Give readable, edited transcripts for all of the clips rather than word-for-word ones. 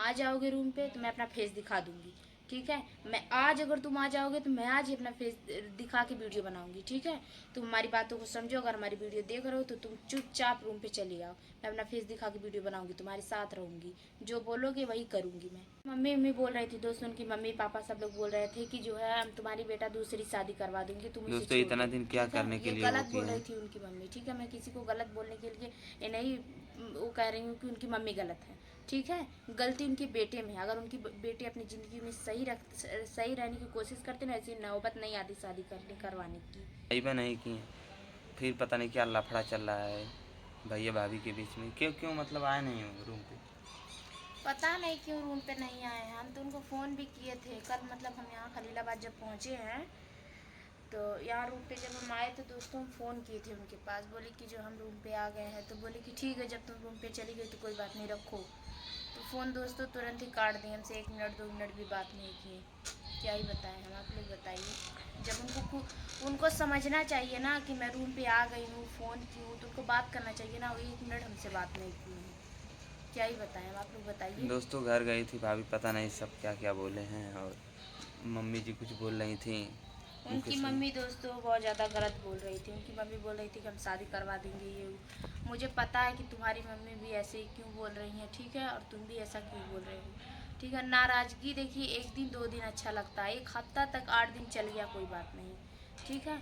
आ जाओगे रूम पे तो मैं अपना फेस दिखा दूंगी, ठीक है। मैं आज अगर तुम आ जाओगे तो मैं आज ही अपना फेस दिखा के वीडियो बनाऊंगी, ठीक है। तुम हमारी बातों को समझो, अगर हमारी वीडियो देख रहे हो तो तुम चुपचाप रूम पे चले आओ। मैं अपना फेस दिखा के वीडियो बनाऊंगी, तुम्हारे साथ रहूंगी, जो बोलोगे वही करूंगी मैं। मम्मी बोल रही थी दोस्तों, उनकी मम्मी पापा सब लोग बोल रहे थे कि जो है हम तुम्हारी बेटा दूसरी शादी करवा दूंगी, तुम उसे दोस्तों छोड़ इतना दो, दिन क्या ठीक है। करने के ये लिए वो गलत किए बोल रही हैं। थी उनकी मम्मी, ठीक है। मैं किसी को गलत बोलने के लिए ये नहीं वो कह रही हूँ कि उनकी मम्मी गलत है, ठीक है। गलती उनके बेटे में है। अगर उनकी बेटे अपनी ज़िंदगी में सही रहने की कोशिश करते ना, ऐसी नौबत नहीं आती शादी करवाने की। भाई नहीं किए, फिर पता नहीं क्या लफड़ा चल रहा है भैया भाभी के बीच में। क्यों क्यों मतलब आए नहीं हो रूम पे? पता नहीं क्यों रूम पे नहीं आए हैं। हम तो उनको फ़ोन भी किए थे कल, मतलब हम यहाँ खलीलाबाद जब पहुँचे हैं तो यहाँ रूम पे जब हम आए तो दोस्तों हम फ़ोन किए थे उनके पास, बोले कि जो हम रूम पे आ गए हैं। तो बोले कि ठीक है, जब तुम रूम पे चली गई तो कोई बात नहीं, रखो। तो फ़ोन दोस्तों तुरंत ही काट दिए, हमसे 1 मिनट 2 मिनट भी बात नहीं किए। क्या ही बताएं हम, आप लोग बताइए। जब उनको समझना चाहिए ना कि मैं रूम पे आ गई हूँ, फ़ोन की हूँ, तो उनको बात करना चाहिए ना। वो 1 मिनट हमसे बात नहीं की है। क्या ही बताएं हम, आप लोग बताइए। दोस्तों घर गई थी भाभी, पता नहीं सब क्या क्या बोले हैं, और मम्मी जी कुछ बोल रही थी उनके उनकी से। मम्मी दोस्तों बहुत ज़्यादा गलत बोल रही थी। उनकी मम्मी बोल रही थी कि हम शादी करवा देंगे ये वो। मुझे पता है कि तुम्हारी मम्मी भी ऐसे ही क्यों बोल रही हैं, ठीक है, और तुम भी ऐसा क्यों बोल रहे हो, ठीक है। नाराज़गी देखिए 1 दिन 2 दिन अच्छा लगता है, 1 हफ्ता तक 8 दिन चल गया कोई बात नहीं, ठीक है।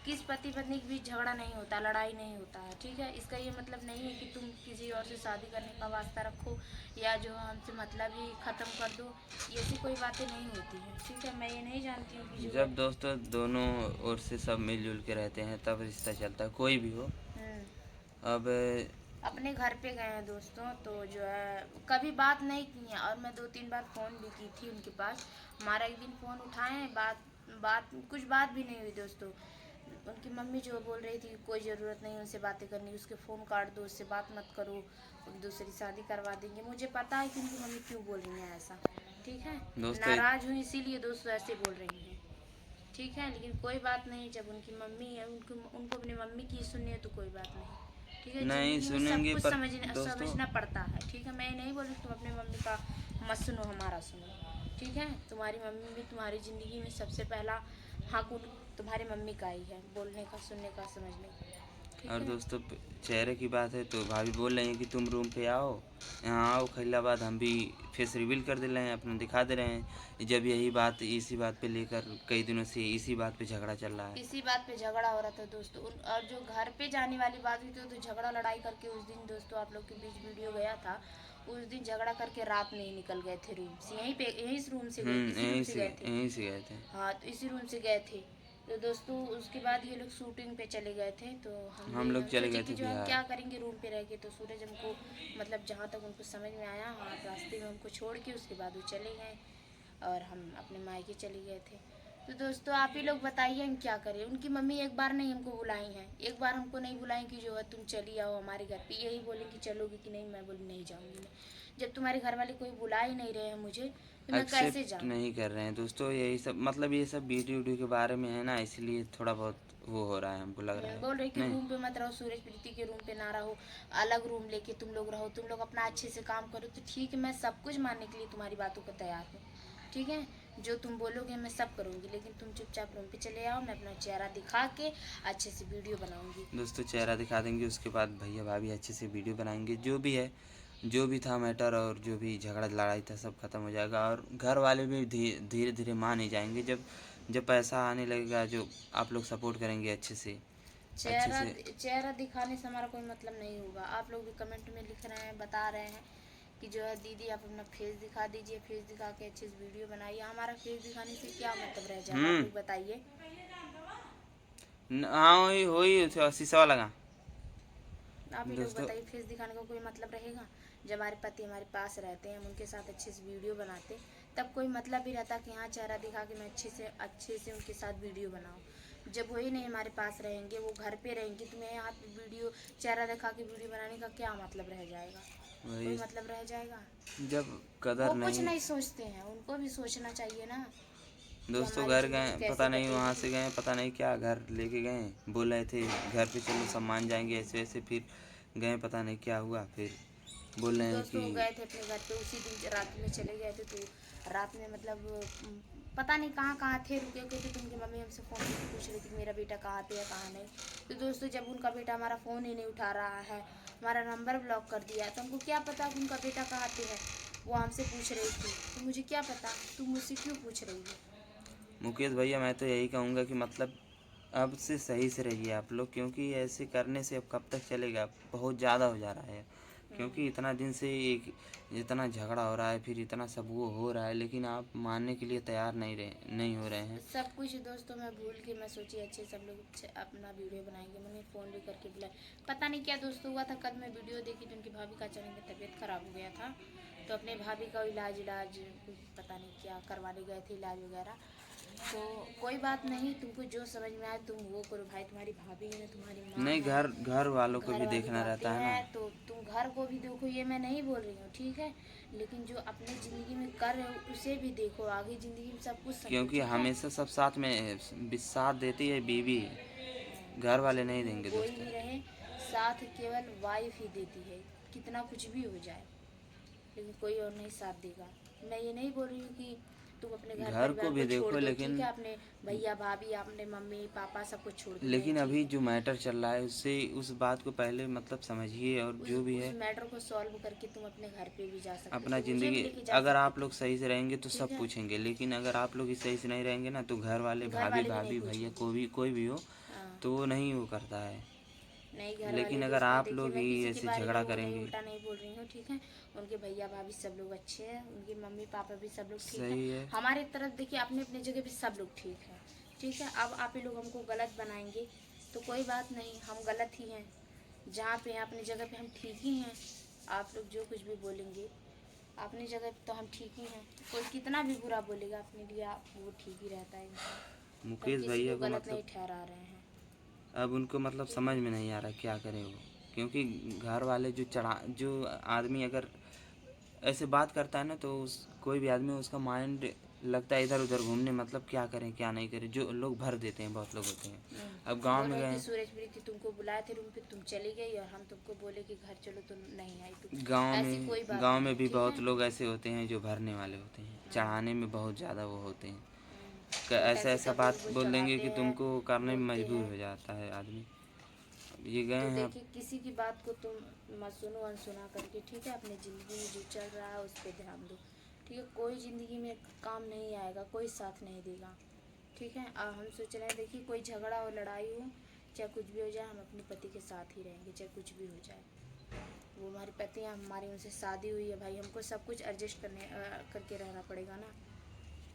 किस पति पत्नी के बीच झगड़ा नहीं होता, लड़ाई नहीं होता है, ठीक है। इसका ये मतलब नहीं है कि तुम किसी और से शादी करने का वास्ता रखो या जो हमसे मतलब ही ख़त्म कर दो। ये ऐसी कोई बातें नहीं होती हैं, ठीक है। मैं ये नहीं जानती हूँ कि जो है। जब दोस्तों दोनों ओर से सब मिलजुल के रहते हैं तब रिश्ता चलता है, कोई भी हो। अब अपने घर पे गए हैं दोस्तों, तो जो है कभी बात नहीं की है। और मैं 2-3 बार फ़ोन भी की थी उनके पास। हमारा एक दिन फ़ोन उठाए हैं, कुछ बात भी नहीं हुई दोस्तों। उनकी मम्मी जो बोल रही थी कोई ज़रूरत नहीं उनसे बातें करनी, उसके फ़ोन काट दो, उससे बात मत करो, दूसरी शादी करवा देंगे। मुझे पता है कि उनकी मम्मी क्यों बोल रही हैं ऐसा, ठीक है। दोस्तों नाराज़ हूँ इसीलिए दोस्तों ऐसे बोल रही हैं, ठीक है। लेकिन कोई बात नहीं, जब उनकी मम्मी है, उनको अपनी मम्मी की सुननी है तो कोई बात नहीं, ठीक है। नहीं ज़िंदगी में सब सुनेंगे कुछ पर दोस्तों समझना पड़ता है, ठीक है। मैं नहीं बोल रही तुम अपने मम्मी का मत सुनो, हमारा सुनो, ठीक है। तुम्हारी मम्मी भी तुम्हारी ज़िंदगी में सबसे पहला हक तुम्हारी मम्मी का ही है, बोलने का, सुनने का, समझने का, ठीक और है। दोस्तों चेहरे की बात है तो भाभी बोल रही हैं कि तुम रूम पे आओ, यहाँ आओ खलीलाबाद, हम भी फेस रिवील कर दे रहे हैं, अपना दिखा दे रहे हैं। जब यही बात इसी बात पे लेकर कई दिनों से इसी बात पे झगड़ा चल रहा है। इसी बात पे झगड़ा हो रहा था दोस्तों। और जो घर पे जाने वाली बात हुई थी तो झगड़ा लड़ाई करके उस दिन दोस्तों आप लोग के बीच वीडियो गया था। उस दिन झगड़ा करके रात में ही निकल गए थे रूम से, यहीं इस रूम से गए, इसी रूम से गए थे। यहीं से गए थे। हाँ, तो इसी रूम से गए थे। तो दोस्तों उसके बाद ये लोग शूटिंग पे चले गए थे, तो हम लोग हम चले सोचे गए कि थे जो हम बिहार। क्या करेंगे रूम पे रह के। तो सूरज हमको मतलब जहाँ तक उनको समझ में आया, हाँ, रास्ते में हमको छोड़ के उसके बाद वो चले गए और हम अपने मायके चले गए थे। तो दोस्तों आप ही लोग बताइए हम क्या करें। उनकी मम्मी एक बार नहीं हमको बुलाई हैं, एक बार हमको नहीं बुलाई कि जो है तुम चली आओ हमारे घर पे। यही बोले कि चलोगी कि नहीं, मैं बोली नहीं जाऊँगी मैं। जब तुम्हारे घर वाले कोई बुला ही नहीं रहे हैं मुझे तो मैं कैसे एक्सेप्ट जाऊँ। नहीं कर रहे हैं दोस्तों, यही सब मतलब ये सब वीडियो के बारे में है ना, इसलिए थोड़ा बहुत वो हो रहा है, हमको लग रहा है। बोल रही कि नहीं रूम पे मत रहो, सूरज प्रीति के रूम पे ना रहो, अलग रूम लेके तुम लोग रहो, तुम लोग अपना अच्छे से काम करो। तो ठीक है, मैं सब कुछ मानने के लिए तुम्हारी बातों को तैयार हूँ, ठीक है। जो तुम बोलोगे मैं सब करूँगी, लेकिन तुम चुपचाप रूम पे चले आओ, मैं अपना चेहरा दिखा के अच्छे से वीडियो बनाऊँगी। दोस्तों चेहरा दिखा देंगे, उसके बाद भैया भाभी अच्छे से वीडियो बनाएंगे, जो भी है, जो भी था मैटर और जो भी झगड़ा लड़ाई था सब खत्म हो जाएगा। और घर वाले भी धीरे धीरे मान ही जाएंगे, जब जब पैसा आने लगेगा, जो आप लोग सपोर्ट करेंगे अच्छे से अच्छे चेहरा से। चेहरा दिखाने से हमारा कोई मतलब नहीं होगा। आप लोग भी कमेंट में लिख रहे हैं, बता रहे हैं कि जो है दीदी आप अपना फेस दिखा दीजिए, फेस दिखा के अच्छे से वीडियो बनाइए। हमारा फेस दिखाने से क्या मतलब रह जाएगा, आप लोग बताइए। हाँ वही शीशा लगा। आप ही लोग दोस्तों बताइए, फेस दिखाने का कोई मतलब रहेगा। जब हमारे पति हमारे पास रहते हैं, हम उनके साथ अच्छे से वीडियो बनाते, तब कोई मतलब भी रहता कि हाँ चेहरा दिखा के मैं अच्छे से उनके साथ वीडियो बनाऊँ। जब वही नहीं हमारे पास रहेंगे, वो घर पे रहेंगे, तो मेरे हाथ वीडियो चेहरा दिखा के वीडियो बनाने का क्या मतलब रह जाएगा। कोई वही, मतलब रह जाएगा। जब वो कदर कुछ नहीं। नहीं सोचते हैं, उनको भी सोचना चाहिए ना कि दोस्तों हमारी घर ज़िंदगी गए, पता कैसे नहीं वहाँ कटेगी। से गए, पता नहीं क्या घर लेके गए, बोल रहे थे घर पे चलो सब मान जाएंगे ऐसे वैसे, फिर गए, पता नहीं क्या हुआ, फिर बोल रहे हैं दोस्तों कि गए थे अपने घर पे, उसी दिन रात में चले गए थे। तो रात में मतलब पता नहीं कहाँ कहाँ थे, रुके हुए थे। तो उनकी मम्मी हमसे फ़ोन करके पूछ रही थी कि मेरा बेटा कहाँ पे है कहाँ नहीं। तो दोस्तों जब उनका बेटा हमारा फ़ोन ही नहीं उठा रहा है, हमारा नंबर ब्लॉक कर दिया, तो हमको क्या पता कि उनका बेटा कहाँ पे है। वो हमसे पूछ रही थी, तो मुझे क्या पता, तुम मुझसे क्यों पूछ रही हो। मुकेश भैया मैं तो यही कहूँगा कि मतलब अब से सही से रहिए आप लोग, क्योंकि ऐसे करने से अब कब तक चलेगा, बहुत ज़्यादा हो जा रहा है। क्योंकि इतना दिन से एक इतना झगड़ा हो रहा है, फिर इतना सब वो हो रहा है, लेकिन आप मानने के लिए तैयार नहीं हो रहे हैं। सब कुछ दोस्तों मैं भूल के मैं सोची अच्छे सब लोग अपना वीडियो बनाएंगे। मैंने फ़ोन भी करके बुलाया, पता नहीं क्या दोस्तों हुआ था। कल मैं वीडियो देखी तो उनकी भाभी का अचानक में तबीयत ख़राब हो गया था, तो अपने भाभी का इलाज पता नहीं क्या करवाने गए थे, इलाज वगैरह। तो कोई बात नहीं, तुमको जो समझ में आए तुम वो करो भाई, तुम्हारी भाभी है, तुम्हारी माँ नहीं, है, घर वालों को घर भी वाली देखना बातें रहता है ना। हैं, तो तुम घर को भी देखो, ये मैं नहीं बोल रही हूँ ठीक है, लेकिन जो अपने ज़िंदगी में कर रहे हो उसे भी देखो, आगे ज़िंदगी में सब कुछ समझो क्योंकि ठीक है। हमेशा सब साथ में साथ देती है बीवी, घर वाले नहीं ज़िंदगी में देंगे कोई दोस्तों। भी रहे, साथ केवल वाइफ ही देती है, कितना कुछ भी हो जाए, लेकिन कोई और नहीं साथ देगा। मैं ये नहीं बोल रही हूँ कि तुम अपने घर घर को परिवार भी को छोड़ देखो, दो ठीक लेकिन है, अपने भैया भाभी, अपने मम्मी पापा सबको छोड़ दो, नहीं लेकिन ठीक अभी है। जो मैटर चल रहा है उससे उस बात को पहले मतलब समझिए, और जो भी उस है मैटर को सॉल्व करके तुम अपने घर पे भी जा सकते अपना थे, मुझे भी ज़िंदगी, लेके जा अगर सकते आप थे लोग सही से रहेंगे तो ठीक सब है। पूछेंगे, लेकिन अगर आप लोग ही सही से नहीं रहेंगे ना तो घर वाले, घर भाभी वाले भी नहीं भाभी भैया पूछेंगे। कोई भी हो हाँ, तो वो नहीं वो करता है। नहीं घर वाले लेकिन अगर दोस्तों आप देखिए, लोग मैं ही किसी के ऐसे बारे में झगड़ा वो नहीं करेंगे। उल्टा नहीं बोल रही हूँ ठीक है। उनके भैया भाभी सब लोग अच्छे हैं, उनकी मम्मी पापा भी सब लोग ठीक है। सही है। हमारे तरफ देखिए अपने अपने जगह भी सब लोग ठीक है ठीक है। अब आप ही लोग हमको गलत बनाएंगे तो कोई बात नहीं, हम गलत ही हैं, जहाँ पे हैं अपनी जगह पे हम ठीक ही हैं। आप लोग जो कुछ भी बोलेंगे अपनी जगह पे तो हम ठीक ही हैं, कोई कितना भी बुरा बोलेगा अपने लिए आप वो ठीक ही रहता है इंसान। हम मुकेश किसी भैया को को गलत मतलब नहीं ठहरा रहे हैं अब उनको मतलब ठीक समझ है। में नहीं आ रहा क्या करें वो, क्योंकि घर वाले जो आदमी अगर ऐसे बात करता है ना तो उस कोई भी आदमी उसका माइंड लगता है इधर उधर घूमने, मतलब क्या करें क्या नहीं करें, जो लोग भर देते हैं, बहुत लोग होते हैं। अब गांव बोल में रहे गए, कि सूरज प्रीति तुमको बुलाए थे रूम पे, तुम चली गई और हम तुमको बोले कि घर चलो तो नहीं आई तुम। ऐसी कोई बात गांव नहीं में है भी ठीक बहुत है। लोग ऐसे होते हैं जो भरने वाले होते हैं, चढ़ाने में बहुत ज़्यादा वो होते हैं। उल्टा ऐसा ऐसा सीधा बोल बात बोल बोल देंगे चढ़ाते कि हैं, तुमको करने में बोलते मजबूर हैं। हो जाता है आदमी। अब ये गए तो हैं अब। देखिए किसी की बात को तुम मत सुनो अनसुना करके ठीक है, अपने ज़िंदगी में जो चल रहा है उस पर ध्यान दो ठीक है। कोई ज़िंदगी में काम नहीं आएगा, कोई साथ नहीं देगा ठीक है। हम सोच रहे हैं देखिए कोई झगड़ा हो लड़ाई हो चाहे कुछ भी हो जाए, हम अपने पति के साथ ही रहेंगे चाहे कुछ भी हो जाए। वो हमारे पति हैं, हमारी उनसे शादी हुई है भाई, हमको सब कुछ एडजस्ट करके रहना पड़ेगा ना।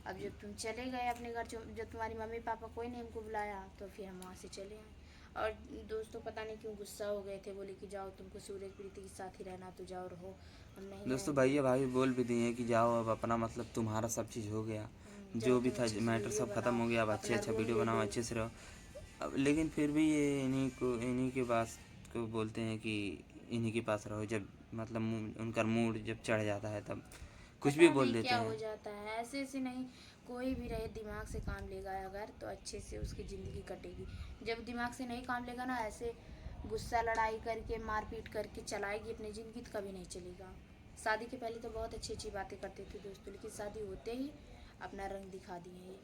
अब जब तुम चले गए अपने घर, जो तुम्हारी मम्मी पापा कोई नहीं हमको बुलाया, तो फिर हम वहाँ से चले आए। और दोस्तों पता नहीं क्यों गुस्सा हो गए थे, बोले कि जाओ तुमको सूरज प्रीति के साथ ही रहना तो जाओ रहो, हम नहीं दोस्तों आएंगे। भैया भाभी बोल भी दिए हैं कि जाओ अब अपना, मतलब तुम्हारा सब चीज़ हो गया, जाओ जो भी तुम था अच्छे से मैटर वीडियो सब ख़त्म बनाओ, हो गया, अब अच्छे अपना अच्छा रूम वीडियो ले बनाओ, लो। अच्छे से रहो। अब लेकिन फिर भी ये इन्हीं के पास को बोलते हैं कि इन्हीं के पास रहो, जब मतलब उनका मूड जब चढ़ जाता है तब कुछ भी पता बोल नहीं देते क्या हो हैं। जाता है, ऐसे ऐसे नहीं। कोई भी रहे दिमाग से काम लेगा अगर तो अच्छे से उसकी ज़िंदगी कटेगी। जब दिमाग से नहीं काम लेगा ना, ऐसे गुस्सा लड़ाई करके मारपीट करके चलाएगी अपनी ज़िंदगी तो कभी नहीं चलेगा। शादी के पहले तो बहुत अच्छी अच्छी बातें करते थे दोस्तों, लेकिन शादी होते ही अपना रंग दिखा दिए ये।